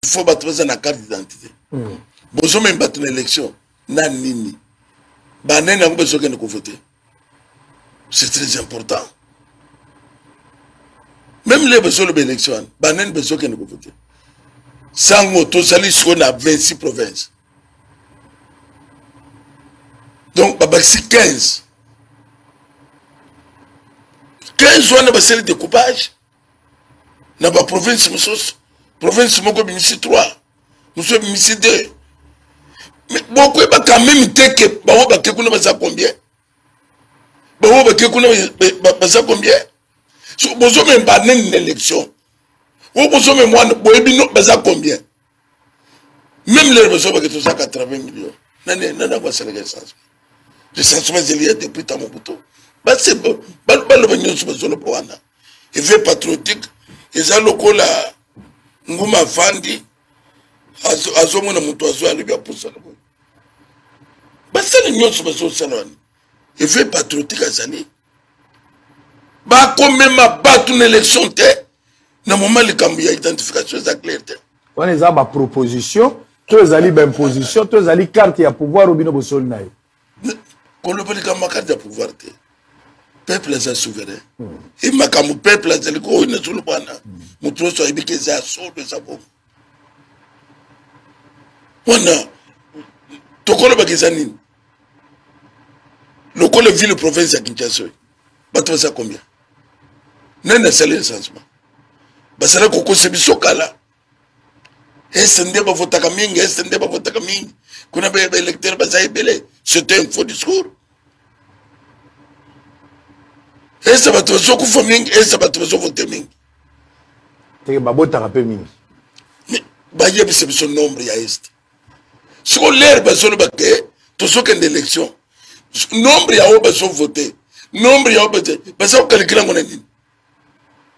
faut battre une carte d'identité. Bonjour, même battre une élection. Nanini. Banen n'a pas besoin de voter. C'est très important. Même les besoins de l'élection, Banen besoin de voter. Sans moto, ça lui soit à 26 provinces. Donc, c'est 15. 15 ans, on a le découpage. Dans la province, province, on a 3. Nous sommes 2. Mais beaucoup de quand même été que combien? Combien? Si vous avez même pas une élection, vous avez même combien? Même les besoins que tu as 80 millions. Non, le sentiment de lié depuis ta moto. C'est bon. Il fait patriotique. Ils ont le col à Ngouma Fandi. Azomona mutu azo alibia poussa na boy. Basala nyonso bazo salon. Il fait patriotique azali. Ba komema batu na élection te. Na moment le cambi identification za clarté. On les a ba proposition, tous ali ba imposition, tous ali carte ya pouvoir au bino bosol nayo. Ko le pas comme carte ya pouvoir te. Peuple est souverain. Et ma comme peuple azali ko ina sulu bana. Mutu so ibike za so de sabo. Wana tokolo bakizanini le col ville province à Kinshasa bato ça combien nene salé le changement basala koko sebiso kala SND ba votaka mingi SND ba votaka mingi kuna ba électeur bazai belé c'était un faux discours ça bato so ku mingi ça bato so voter mingi te ba botaka pe mingi mais ba yebi sebiso nombre ya est. Si on l'air besoin de tout ce qu'une élection, nombre ya besoin voter, nombre ya besoin, parce que calculer mon ennemi.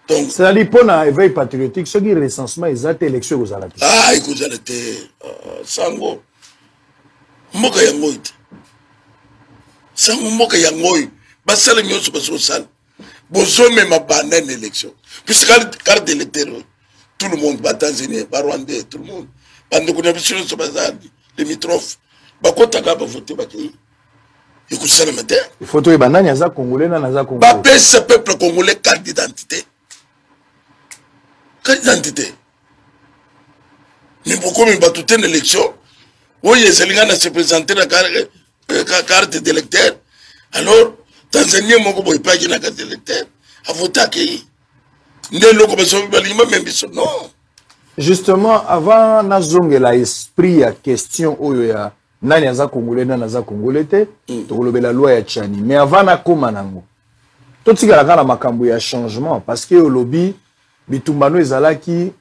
Donc, c'est ali pona éveil patriotique, ce qui recensement exact élection aux alati. Ah, écoute, alati, sango, moka yangoy, sango moka yangoy, basala nyonso baso sal, bozo même ma banane élection, puisque carte d'électeur, tout le monde, Tanzanie, Rwandais, tout le monde, bande kuna bisiro so bazali. Limitrophes, bakota gaba voter baki. Écoute ça le matin. Il faut que banani aza congolais na naza congolais. Ba ce peuple congolais carte d'identité. Carte d'identité. Mais pourquoi même pas toute une élection? Oui, Zelingana se présenter la carte d'électeur. Alors, Tanzanie moko boy pas na carte d'électeur. A voter qui? Ndé loko beso balima même biso non. Justement, avant nazongela esprit à question oyo ya nani aza congolais nani aza congolais te tokolobela loi ya Tchani mais avant na koma nango totikala kana makambo ya changement parce que au lobby bitumbano ezalaki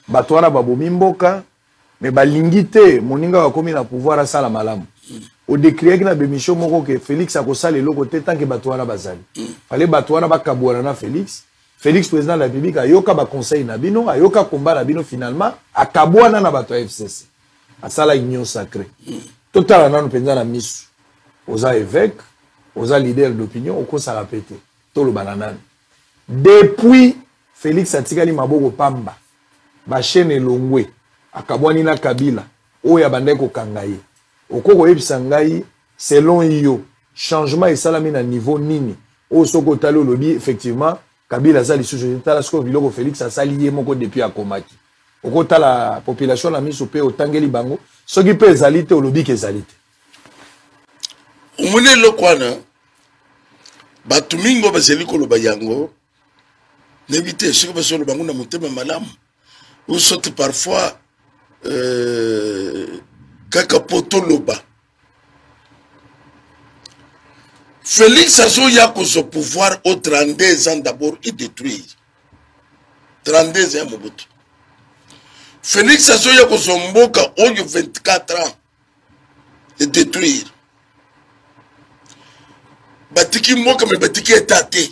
bato wana babomi mboka mais balingi te moninga bakomi na pouvoir asala malamu au décrire na bémission moko ke Félix akosala eloko te tant que bato wana bazali fallait bato wana bakabwana na Félix président de la République ayoka ba conseil na bino ayoka combat na bino finalement akabwana na bato FCC asala union sacrée total nanu penza na misu oza évêque oza leader d'opinion okosala pété tolo bananane depuis Félix atikali maboko pamba ba chaîne elongwe akabwani na Kabila oya bandai ko kangaye okoko yebisa ngai selon yo changement esalami na niveau nini o soko talo lobi effectivement Kabila zali sous tala sko biloko Félix asali ye moko depuis akomaki okota la population la miso pe otangeli bango soki pe ezali te olobi ke ezali te omune lokwana batu mingo bazeli koloba yango n'éviter ce que basolo bango na motema malamu ou saute parfois kaka potoloba Félix Azoya a pouvoir au 32 ans d'abord et détruire. 32 ans, Mobutu. Félix Azoya a son mboka au 24 ans et détruire. Batiki mboka mais batiki est tâté.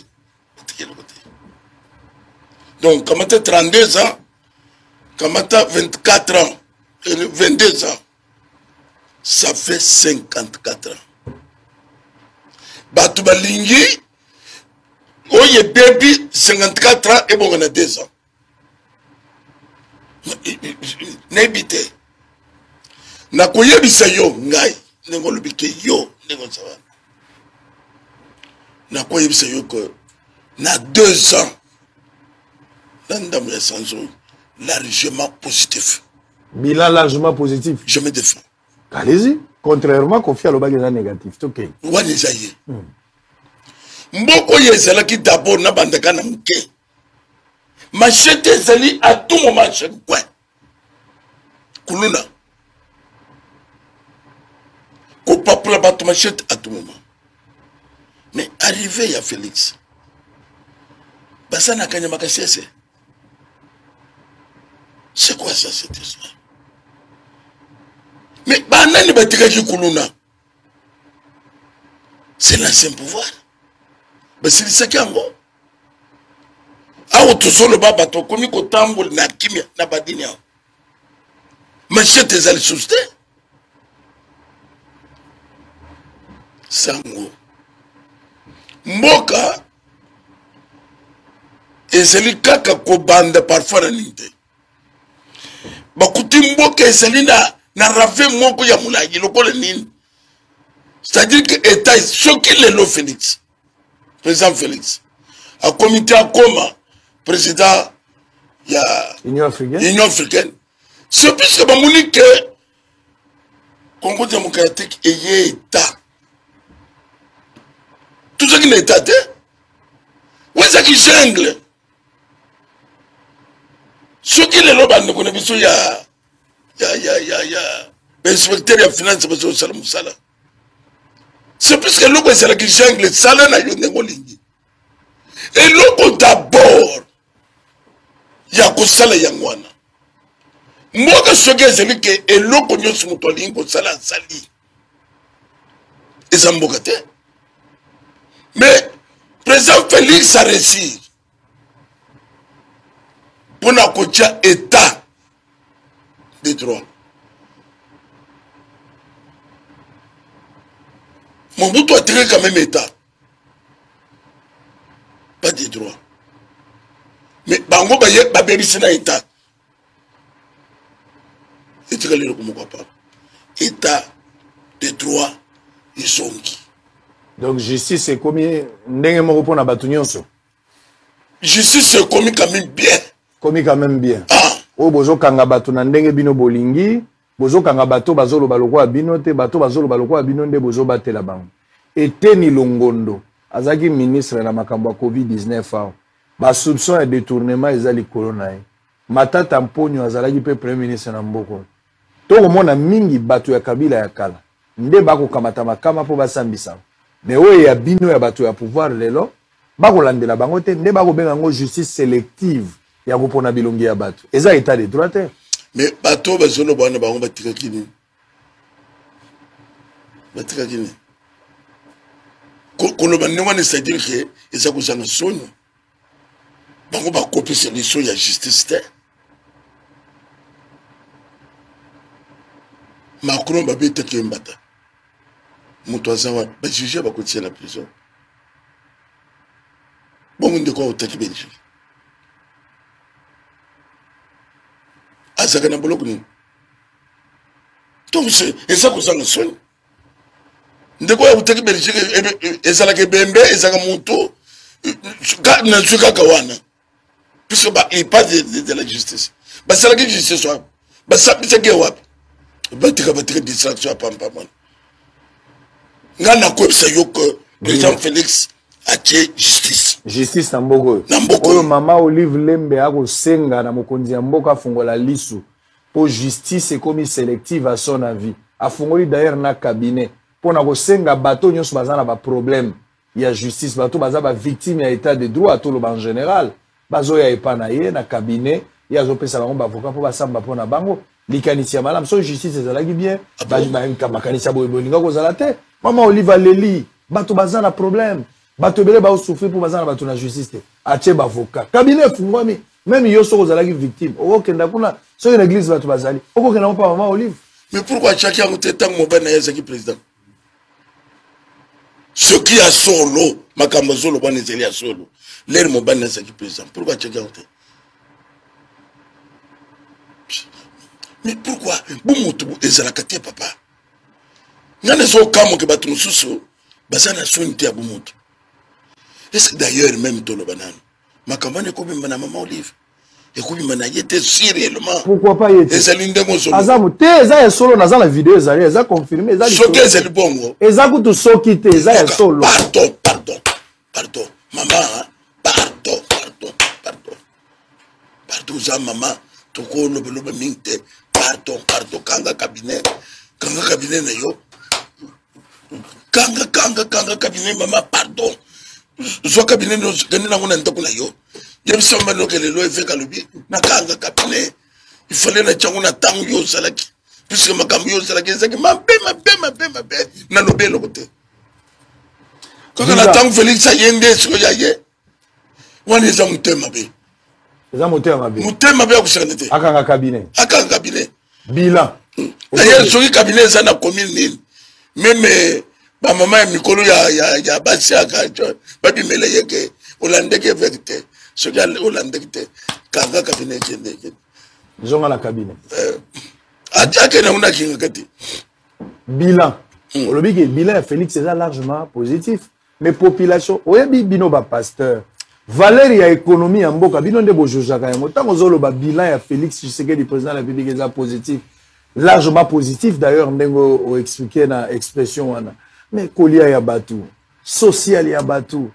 Donc, quand tu as 32 ans, quand tu as 24 ans, 22 ans, ça fait 54 ans. Batu balingi oye baby 54 ans et bon on a 2 ans Nebite. Na koyebisa yo ngai ndenge lobike yo ndenge ça va. Na koyebisa yo que na 2 ans l'andam ya sanzo largement positif. Bilan largement positif. Je me défends. Allez-y. Contrairement Kofi Alobaki est négatif. Ok. Wani zaye. Mboko yezala ki d'abord na bandaka na mke. Machete zali à tout moment chez quoi. Kuluna. Ko papula batu machete à tout moment. Mais arrivé à Félix. Basana kanya makasese. C'est quoi ça cette histoire? Mais banani batika ki kuluna. C'est l'ancien pouvoir. C'est ça qui est en gros. Aho tozolo baba to komi ko tambol na kimia na badini aho. Machete zali suste. Sango. Mboka ezali kaka ko banda parfois na ninte. Bakuti mboka ezali na rave moko ya mulagi lokole nini. C'est-à-dire que état choqué le Félix. Président Félix. A comité à coma président il y a Union africaine. C'est puisque Bamouni que Congo démocratique est état. Tout ce qui n'est état, où est-ce qui jungle? Ce qui est là-bas, nous connaissons, il y a l'inspecteur de finance, c'est plus que l'eau c'est la qui jungle, ça là, et l'eau d'abord, il y a que ça là, yangwana. Moi, que ce que c'est que et l'eau qu'on y sur mon toit, ça là, sali. Et ça m'bogate. Mais, président Félix a réussi. Pour la côté état des droits. Mon bout doit tirer quand même état. Pas des droits. Mais, bango baye, babébi c'est un état. Et tu regardes comme papa. État des droits, ils sont qui? Donc, justice, c'est comme ndenge moko pona batu nyonso. Justice, c'est commis quand même bien. Commis quand même bien. Ah. O bozo kanga batu na ndenge bino bolingi, bozo kanga bato bazolo baloko abino te, bato bazolo baloko abino nde bozo batela bango. Eteni Longondo, azaki ministre na makambo ya COVID-19 ao. Ba soupçon ya détournement ezali corona. Matata Mponyo azalaki pe premier ministre na mboko. To mona mingi bato ya kabila ya kala. Nde bako kamata makama po basambisa. Mais oyo ya bino ya bato ya pouvoir lelo, bako landela bango te, nde bako benga ngo justice sélective ya kopona bilongi ya bato. Eza état de droit te. Mais bato bazolo bana bango batika kini. Batika kini. Kolo banengwa ne c'est-à-dire que eza kozanga sonyo. Bango ba copier solution ya justice te. Macron ba beta kembata. Mutu azawa ba juger ba kotia la prison. Bon monde ko otaki Belgique. Azaka na boloko ni. Donc c'est ça kozanga sonyo. Ndeko ya utaki Belgique ezala ke bembe ezaka mutu na tsuka kawana. Puisque il passe de la justice. Bah c'est la justice soit. Bah ça c'est que wap. Bah tu vas distraction à pam pam. Ngana ko ça yo que président Félix a tué justice. Justice na mboko. Oyo mama Olive Lembe ako senga na mokonzi ya mboka afungola lisu. Pour justice et commis sélective à son avis. Afungoli d'ailleurs na cabinet. Pour na ko senga bato nyonso bazana ba problème. Il y a justice bato bazaba victime ya état de droit tout le en général. Bazo ya epana ye na cabinet ya zo pesa bango avocat pour basamba pona bango likanisi ya malam so justice ezalaki bien ba makanisi ya bolinga ko zalate mama Oliva Leli bato bazana problème bato bele ba souffrir pour bazana bato na justice te ache ba avocat cabinet fungwami même yo so kozalaki victime okenda kuna so une église bato bazali okokenda mo pa mama Olive. Mais pourquoi chacun a tant mo bana ezaki président ce qui a solo makambo solo bana ezeli a solo l'air mo bana ezaki président pourquoi chacun a Mais pourquoi Boumoutou ezalakate papa. N'ane so kamo ke batu mususu bazana sonité à Boumoutou. Et c'est d'ailleurs même tout le banane. Ma campagne est comme maman Olive. Et comme maman était réellement. Pourquoi pas y était? Ezalinde mo solo. Azamu te eza solo na la vidéo ezali eza confirmé eza. Soki ezali bongo. Eza kutu soki te eza solo. Pardon. Maman, pardon. Pardon, za maman. Toko lobe minte. Pardon. Kanga cabinet na yo. Kanga cabinet maman, pardon. Zo cabinet no gani na ngona ndako na yo. Je me sens mal que le loi fait kalubi. Na kanga cabinet. Il fallait na changu na tangu yo salaki. Puisque ma kambu yo salaki zaki mabe. Na lobe lo côté. Quand on attend Félix Ayende ce que yaye. Wani za mutema be. Eza mutema be. Mutema be akusanete. Akanga cabinet. Bilan. D'ailleurs sur le cabinet ça na commune nini. Même ba maman ya mikolo ya basi aka ba bimela yeke Hollande ke vérité. Ce gars Hollande ke kanga cabinet jende. Zonga la cabinet. Adiake na una kinga kati. Bilan. Olobi ke bilan Félix est largement positif. Mais population, oyebi bino ba pasteur. Valérie ya économie ya mboka bino nde bojojaka yango. Tango zolo ba bilan ya Félix Tshisekedi président de la République est positif. Largement positif d'ailleurs ndengo o expliquer na expression wana. Mais kolia ya batu, social ya batu.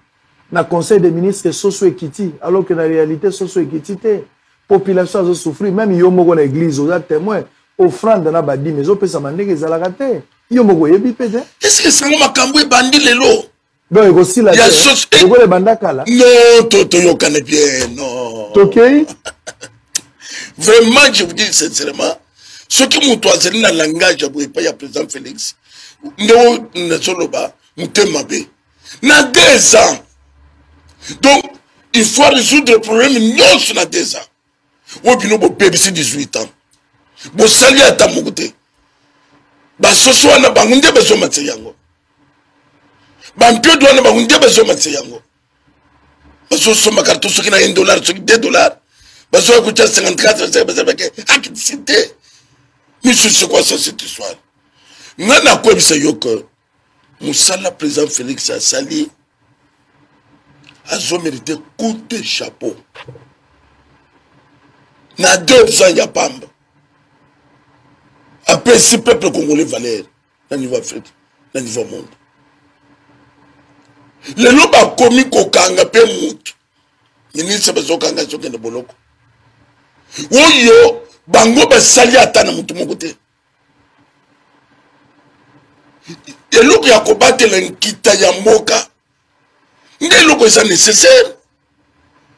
Na conseil des ministres socio-équité alors que la réalité socio-équité population a souffrir même yo moko na église oza témoin offrande na badi mais opesa mandenge ezalaka te. Yo moko yebi pete. Est-ce que sango makambo bandi lelo? Donc, il y a aussi la non, Toto Yokane bien, non. Ok. Vraiment, je vous dis sincèrement, ce qui m'ont toisé dans le langage, il y a président Félix, ne sont pas, Moutemabe. Dans 2 ans. Donc, il faut résoudre le problème, non, sur 2 ans. Ou bien, nous, bébé, c'est 18 ans. Vous saluez à ta moukouté. Bah, ce soir, nous avons besoin de matériaux. Bampio douane ba hunde bezo matse yango bazo soma karto soki na $1 soki $2 bazo kucha 54 c'est bezo beke akitité mais c'est quoi ça cette histoire ngana ko bisa yoko musala président Félix a sali azo mérité coup de chapeau na 2 ans ya pamba après ce peuple congolais valeur na niveau Afrique na niveau monde. Le loba komi kokanga pe mutu. Ministre bezo kanga soke ne boloko. Oyo bango basali ata na mutu moko te. Eloko ya kobatela nkita ya mboka. Nde loko eza nécessaire.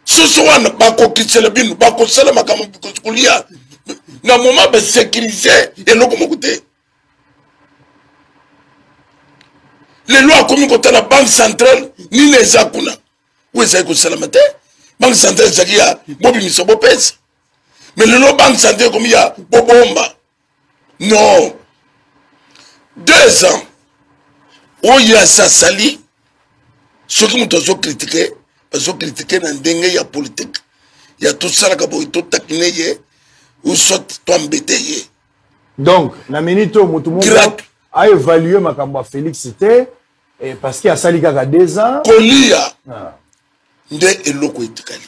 Soso wana bakokisela bino bakosala makambo bikokulia. Na moment ba sécuriser eloko moko te. Les lois comme côté la banque centrale ni les akuna où est-ce que salamate banque centrale ça qui a bobi misobo pèse mais les lois banque centrale comme il y a bobomba non 2 ans où il y a ça sali ceux qui m'ont critiqué parce que critiquer dans dengue ya politique il y a tout ça là kabo tout takiné ou soit embêté. Donc la minute où mutumo a évalué makambo Félix c'était parce qu'il y a sali kaka 2 ans kolia nde eloko etikali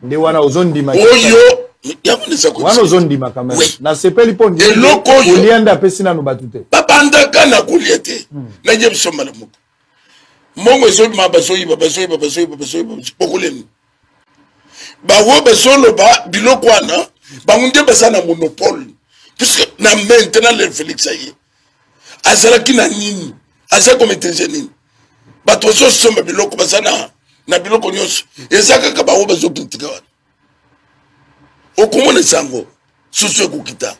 nde wana ozondi ma oyo yakonesa ko wana ozondi ma quand même na sepeli po nde eloko olianda pesina no batute papa ndaka na kuliete na je bisoma la moko mongo ezo ma basoyi pokoleni ba wo besolo ba biloko wana ba ngunde besana monopole puisque na maintenant le Félix aye azalaki na nini aza ko maîtriser nini bato so soma biloko basana na biloko nyonso ezaka ka bawo bazo kritika wana okomona sango susu ekukita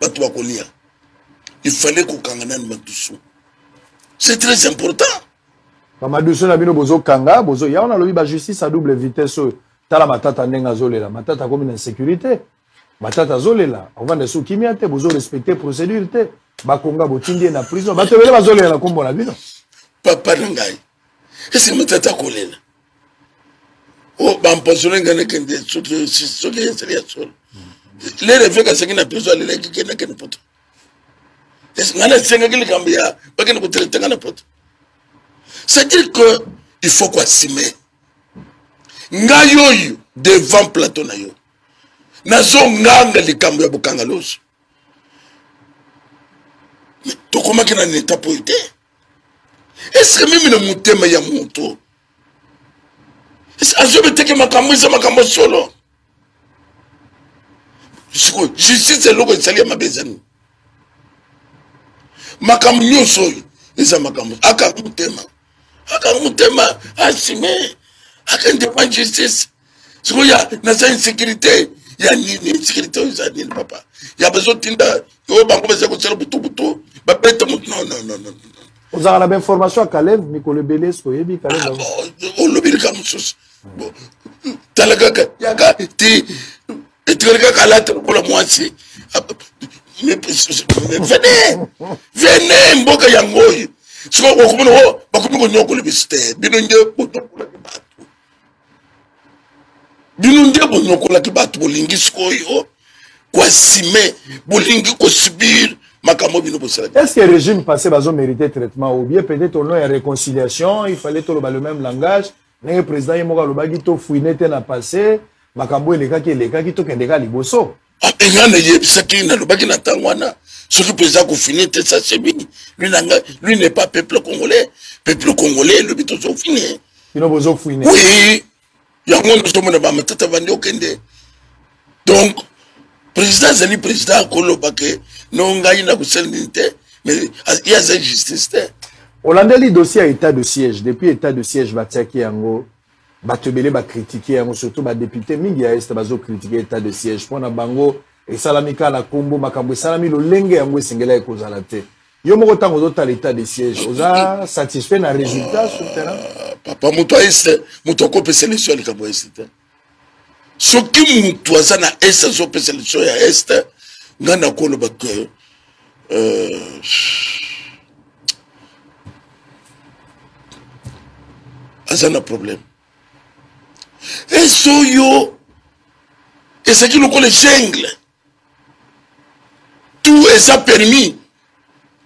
bato bakolia il fallait kokangana na matusu c'est très important bamadusu na bino bozo kanga bozo ya on a lobi ba justice à double vitesse tala matata ndenga zolela matata comme une insécurité matata zolela on va ne sou kimia te bozo respecter procédure te bakonga botindi na prison batebele bazolela na kombo na bino papa ngai ese matata kolela o bamposole ngane kende soki yeseli ya solo les rêves que c'est qui n'a besoin de l'équipe qui n'a qu'une pote. Est-ce qu'on a 5 qui cambia pas qu'une pote de la pote. C'est-à-dire que il faut quoi s'aimer. Ngayo devant Platon na yo. Nazo nganga likambo ya bokanga loso. Mais to comment que na neta poité. Est-ce que même le mutema ya moto? Est-ce que je vais te que makambo solo? Justice c'est loko sali ma bezani. Makambo nyoso eza makambo aka mutema asime aka ndema justice. Siko ya na sa insécurité ya ni sécurité za ni papa. Ya besoin tinda yo bango beza ko sala butu ba beta non. Vous avez la information à Caleb, Mikolo Belé, Soyebi, Caleb. On le dit comme ça. Talaga yaga ti etrika kalata pour la moitié. Mais venez mboka yangoyi. Siko okumuna ho bakumuna nyoko le biste. Binonje botokola kibatu. Binonje botokola kibatu bolingi sikoyo. Kwa sime bolingi ko subir. Est-ce que le régime passé va mériter traitement ou bien peut-être au nom de réconciliation, il fallait tout le même langage, le président il m'a dit que fouiné na passé, makambo les cas qui to kendeka liboso. Ah ngana yebisaki na lobaki na tangwana, ce que président ko fouiné ça c'est lui n'est pas peuple congolais le bito so fouiné. Il n'a besoin fouiné. Oui. Yango no somona ba matata bandi okende. Donc président Zali président Kolobake non gagne na kuselinte mais il y a cette justice. Hollande li dossier à état de siège depuis état de siège batiaki yango batebele ba critiquer yango surtout ba député mingi ya est bazo critiquer état de siège pona bango et salamika na kombo makambo salami lo lenge yango singela ekozala te yo moko tango zota l'état de siège oza satisfait na résultat sur terrain papa muto est muto ko pese l'élection le kabo est ce qui muto za na est zo pese l'élection ya est ngana kolo ba que azana problème et soyo et ce qui nous connaît jungle tout est ça permis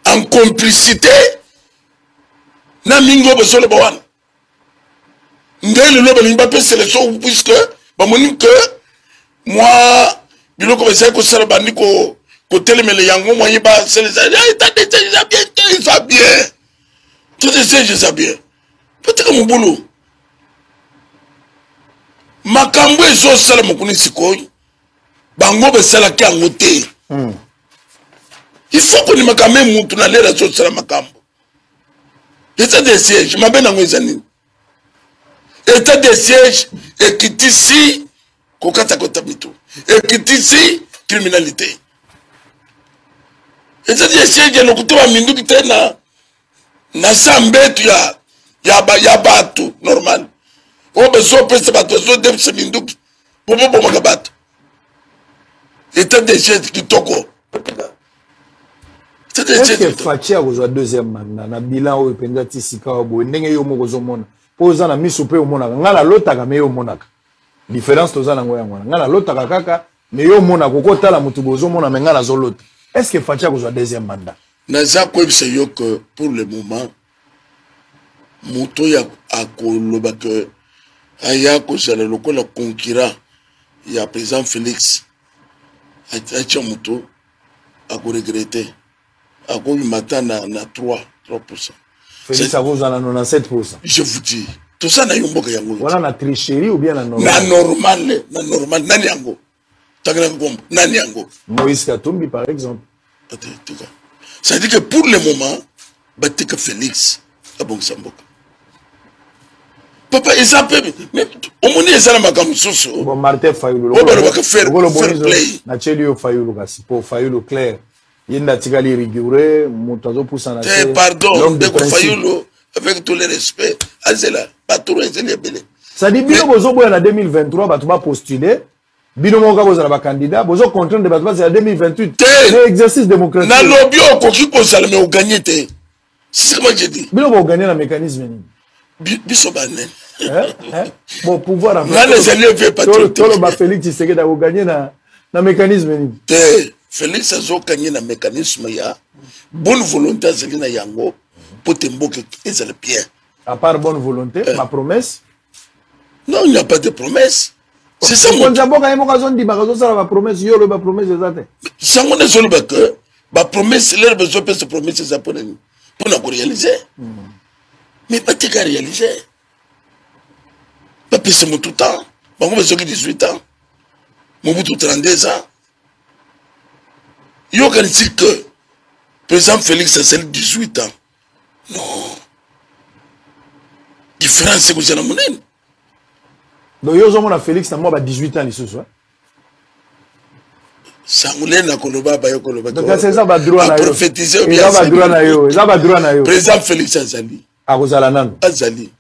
en complicité na mingo besole bawan ndele lo balimba pe sélection puisque ba moni que moi biloko besa ko sala bandi ko telemele yango moyen ba sélection il va bien tout ça bien peut-être mon boulot makambo ezo sala mokuni sikoyi bango besala ki yango te il faut que ni makambo mutu na lera zo sala makambo état de siège mabe nango ezani état de siège ekitisi kokata kota mitu ekitisi criminalité état de siège lokutoba minduki tena na sambetu ya batu normal o beso pesa batu zo depse minduki bobo makabatu état de siège kitoko est-ce que Fachi a besoin deuxième mandat na bilan o penza tisika obo ndenge yo moko zo mona poza na miso pe o mona ngala lotaka me yo monaka différence toza na ngoya ngwana ngala lotaka kaka me yo mona kokota la mutu bozo mona me ngala zo lota est-ce que Fachi a besoin deuxième mandat naza kwebisa yo que pour le moment moto ya akoloba que aya ko sala lokola concurrent ya président Félix acha moto ako regretter ako matin na 3%. Félix a vous en 97%. Je vous dis tout ça na yomboka yango. Voilà na tricherie ou bien na normal. Na normal nani yango. Tangana ngomba nani yango. Moïse Katumbi par exemple. Ça veut dire que pour le moment batika Félix abong samboka. Papa ils appellent mais au monde ils ont makambo soso. Bon Martin Fayulu. On va faire play. Na Chelio Fayulu kasi pour Fayulu clair. Yenda tikali rigourer montazo poussa na. Pardon de Fayulu avec tout le respect azela patron ezeli belé. Ça dit bino bozo boya na 2023 batu ba postuler bino moka boza na ba candidat bozo contraindre de batu ba 2028 l'exercice démocratique. Na lobby okoki ko sala mais o gagner te. C'est ce que j'ai dit. Bino bo gagner na mécanisme ni. Biso banen. Bon pouvoir en fait. Là les alliés veulent pas tout le ba Félix Tshisekedi a gagné na na mécanisme nini te Félix azokanye na mécanisme ya bonne volonté azali na yango po te mboka ezala bien. À part bonne volonté, ma promesse. Non, il n'y a pas de promesse. C'est ça mon diable quand il dit ça la promesse yo le promesse exacte. Ça on est sur le que ba promesse leur besoin de se promesse ça pour na réaliser. Mais pas te réaliser. Pas plus mon tout temps. Ba besoin de 18 ans. Mon bout 32 ans. Yo quand dit que président Félix a celle 18 ans. Non. Différence c'est que j'ai la monnaie. Donc yo zo mona Félix na moi ba 18 ans les ce soir. Ça moulé na koloba ba yo koloba. Donc c'est ça ba droit na yo. Prophétiser bien. Ça ba droit na yo. Ça ba droit na yo. Président Félix Azali. A kozala nanu. Azali.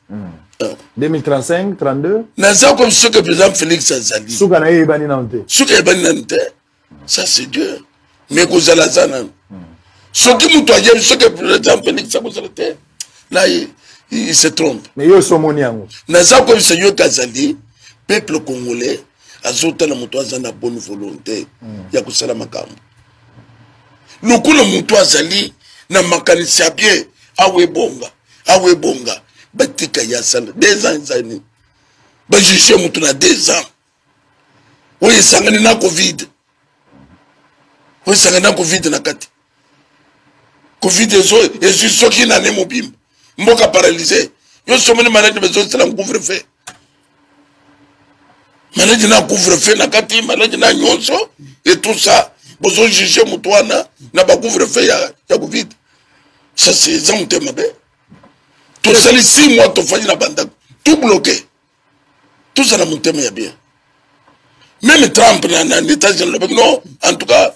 2035, 32. Naza comme ce que président Félix Azali. Souka na yebani na nte. Souka yebani na nte. Ça c'est Dieu. Mais kozala zana. Ce qui nous doit dire ce que président Félix Azali. Là il se trompe. Mais yo somoni yango. Naza comme Seigneur Kazali, peuple congolais, azota na muto azana bonne volonté ya kusala makambo. Lokula muto azali na makanisi ya bien awe bonga batika ya sala 2 ans zani. Ba juger muto na 2 ans. Oye sangani na Covid. Oye sangani na Covid na kati. Covid ezo soki na ne mobimba. Mboka paralysé. Yo somoni malade besoin de couvre-feu. Malade na couvre-feu na kati, malade na nyonso et tout ça. Besoin juger mutwana na ba couvre-feu ya Covid. Ça c'est ça mon thème bé. Tout ça les 6 mois to fanya na banda. Tout bloqué. Tout ça na mon thème ya bien. Même Trump na États-Unis non, en tout cas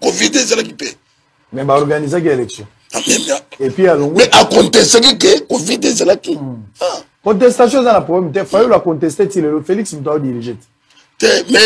Covid est là qui paie. Mais ba organiser quelle élection. Et puis mais à contester que Covid est là qui. Contestation dans la problème, il faut la contester le Félix me doit diriger. Mais